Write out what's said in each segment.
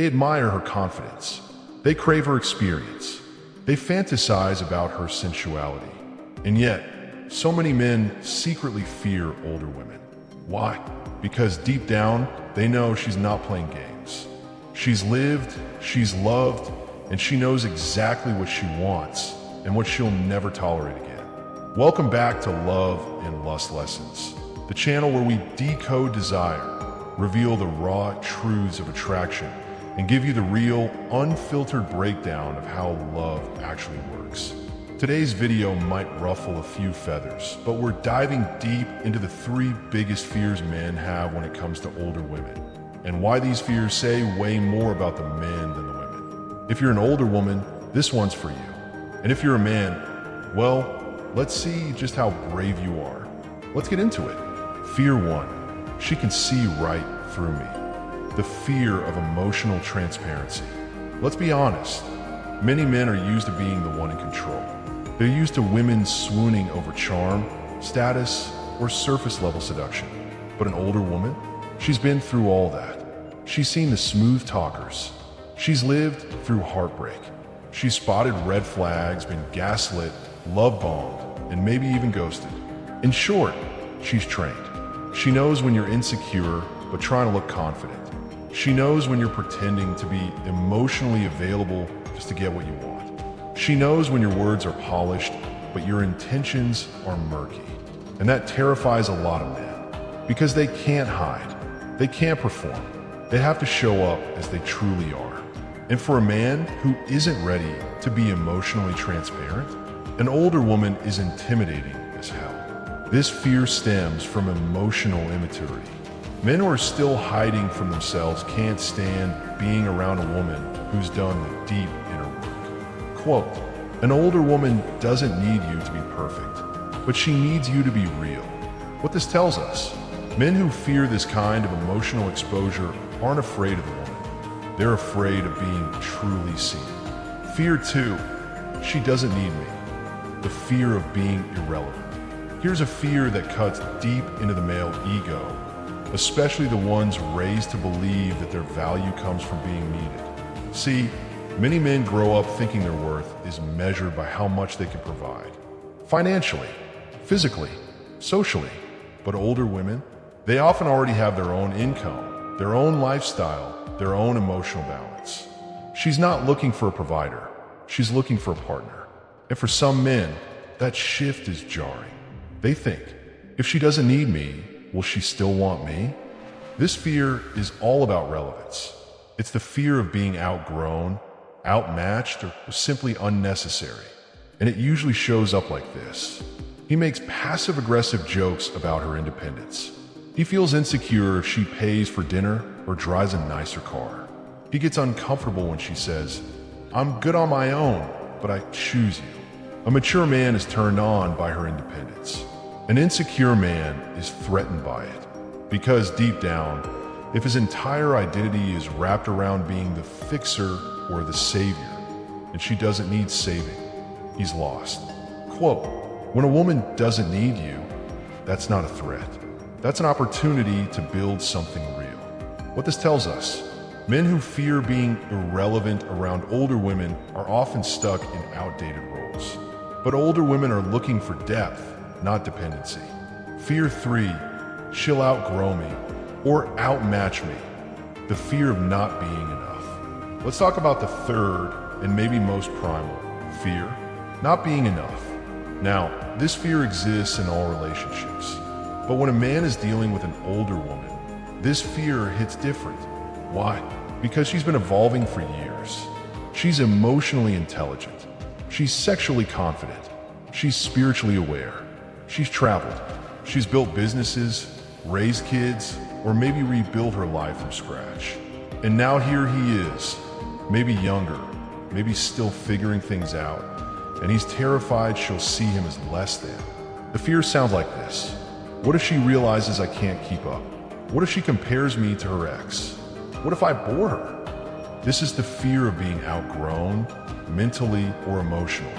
They admire her confidence. They crave her experience. They fantasize about her sensuality. And yet, so many men secretly fear older women. Why? Because deep down, they know she's not playing games. She's lived, she's loved, and she knows exactly what she wants and what she'll never tolerate again. Welcome back to Love and Lust Lessons, the channel where we decode desire, reveal the raw truths of attraction, and give you the real, unfiltered breakdown of how love actually works. Today's video might ruffle a few feathers, but we're diving deep into the 3 biggest fears men have when it comes to older women, and why these fears say way more about the men than the women. If you're an older woman, this one's for you. And if you're a man, well, let's see just how brave you are. Let's get into it. Fear 1. She can see right through me. The fear of emotional transparency. Let's be honest. Many men are used to being the one in control. They're used to women swooning over charm, status, or surface-level seduction. But an older woman? She's been through all that. She's seen the smooth talkers. She's lived through heartbreak. She's spotted red flags, been gaslit, love-bombed, and maybe even ghosted. In short, she's trained. She knows when you're insecure, but trying to look confident. She knows when you're pretending to be emotionally available just to get what you want. She knows when your words are polished, but your intentions are murky. And that terrifies a lot of men, because they can't hide. They can't perform. They have to show up as they truly are. And for a man who isn't ready to be emotionally transparent, an older woman is intimidating as hell. This fear stems from emotional immaturity. Men who are still hiding from themselves can't stand being around a woman who's done the deep inner work. Quote, an older woman doesn't need you to be perfect, but she needs you to be real. What this tells us, men who fear this kind of emotional exposure aren't afraid of the woman. They're afraid of being truly seen. Fear 2, she doesn't need me. The fear of being irrelevant. Here's a fear that cuts deep into the male ego, especially the ones raised to believe that their value comes from being needed. See, many men grow up thinking their worth is measured by how much they can provide. Financially, physically, socially. But older women, they often already have their own income, their own lifestyle, their own emotional balance. She's not looking for a provider. She's looking for a partner. And for some men, that shift is jarring. They think, if she doesn't need me, will she still want me? This fear is all about relevance. It's the fear of being outgrown, outmatched, or simply unnecessary. And it usually shows up like this. He makes passive-aggressive jokes about her independence. He feels insecure if she pays for dinner or drives a nicer car. He gets uncomfortable when she says, I'm good on my own, but I choose you. A mature man is turned on by her independence. An insecure man is threatened by it, because deep down, if his entire identity is wrapped around being the fixer or the savior, and she doesn't need saving, he's lost. Quote, when a woman doesn't need you, that's not a threat. That's an opportunity to build something real. What this tells us, men who fear being irrelevant around older women are often stuck in outdated roles. But older women are looking for depth, not dependency. Fear 3, she'll outgrow me or outmatch me. The fear of not being enough. Let's talk about the third and maybe most primal fear, not being enough. Now, this fear exists in all relationships, but when a man is dealing with an older woman, this fear hits different. Why? Because she's been evolving for years. She's emotionally intelligent. She's sexually confident. She's spiritually aware. She's traveled. She's built businesses, raised kids, or maybe rebuilt her life from scratch. And now here he is, maybe younger, maybe still figuring things out, and he's terrified she'll see him as less than. The fear sounds like this. What if she realizes I can't keep up? What if she compares me to her ex? What if I bore her? This is the fear of being outgrown, mentally or emotionally.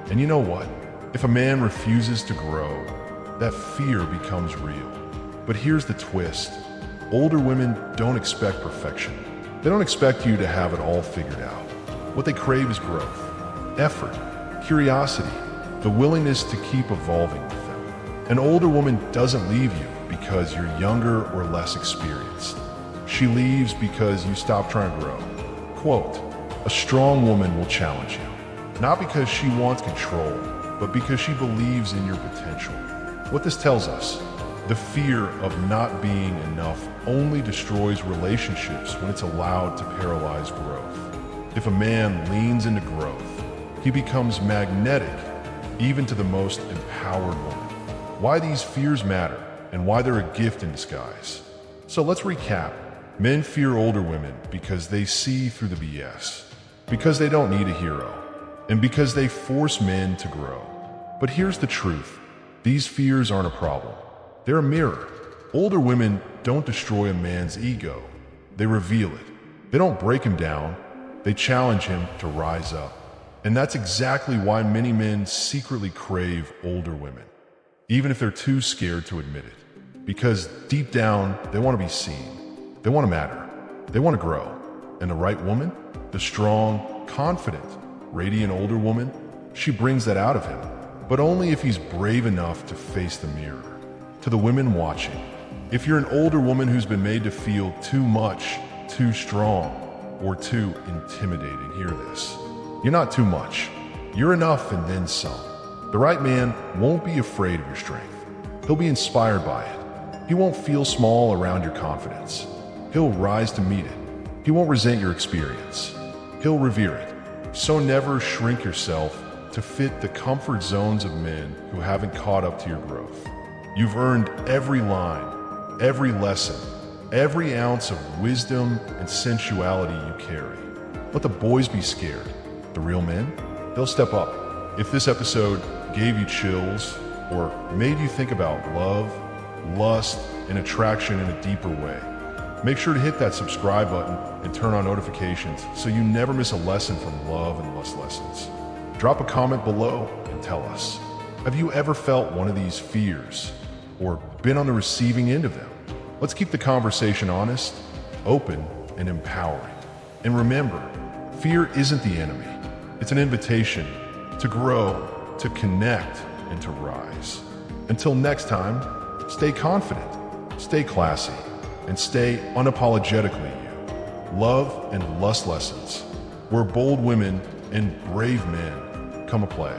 And you know what? If a man refuses to grow, that fear becomes real. But here's the twist. Older women don't expect perfection. They don't expect you to have it all figured out. What they crave is growth, effort, curiosity, the willingness to keep evolving with them. An older woman doesn't leave you because you're younger or less experienced. She leaves because you stop trying to grow. Quote, "A strong woman will challenge you, not because she wants control, but because she believes in your potential." What this tells us, the fear of not being enough only destroys relationships when it's allowed to paralyze growth. If a man leans into growth, he becomes magnetic even to the most empowered woman. Why these fears matter and why they're a gift in disguise. So let's recap. Men fear older women because they see through the BS, because they don't need a hero, and because they force men to grow. But here's the truth. These fears aren't a problem. They're a mirror. Older women don't destroy a man's ego. They reveal it. They don't break him down. They challenge him to rise up. And that's exactly why many men secretly crave older women, even if they're too scared to admit it. Because deep down, they want to be seen. They want to matter. They want to grow. And the right woman, the strong, confident, radiant older woman, she brings that out of him. But only if he's brave enough to face the mirror. To the women watching, if you're an older woman who's been made to feel too much, too strong, or too intimidating, hear this. You're not too much. You're enough and then some. The right man won't be afraid of your strength. He'll be inspired by it. He won't feel small around your confidence. He'll rise to meet it. He won't resent your experience. He'll revere it. So never shrink yourself to fit the comfort zones of men who haven't caught up to your growth. You've earned every line, every lesson, every ounce of wisdom and sensuality you carry. Let the boys be scared. The real men, they'll step up. If this episode gave you chills or made you think about love, lust, and attraction in a deeper way, make sure to hit that subscribe button and turn on notifications so you never miss a lesson from Love and Lust Lessons. Drop a comment below and tell us, have you ever felt one of these fears or been on the receiving end of them? Let's keep the conversation honest, open, and empowering. And remember, fear isn't the enemy. It's an invitation to grow, to connect, and to rise. Until next time, stay confident, stay classy, and stay unapologetically you. Love and Lust Lessons, where bold women and brave men come a play.